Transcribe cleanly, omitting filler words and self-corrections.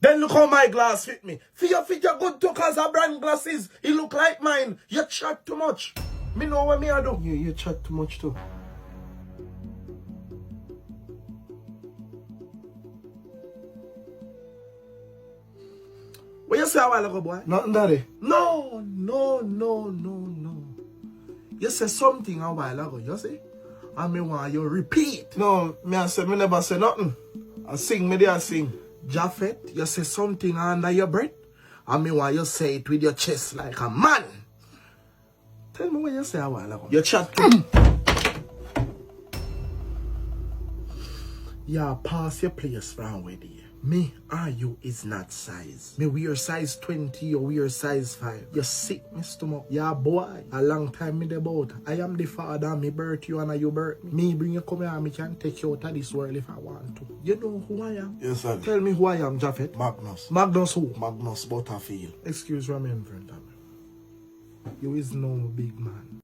Then look how my glass fit me. For your fit your good too, cause a brand glasses. It look like mine. You chat too much. Me know what me I do. You chat too much too. What you say a while ago, boy? Nothing, daddy. No. You said something a while ago, you see? And me want you repeat. No, me I said me never say nothing. I sing, me there sing. Japhet, you say something under your breath. And me want you say it with your chest like a man. Tell me what you say a while ago. You chat too. Yeah, pass your place from where there. Me or you is not size. Me wear size 20, you wear size 5. You sick, me stomach. Yeah, boy. A long time me about. I am the father, me birth you and you birth me. Me bring you come here, me can take you out of this world if I want to. You know who I am? Yes, sir. Tell me who I am, Japhet. Magnus. Magnus who? Magnus Butterfield. Excuse me in front of me. You is no big man.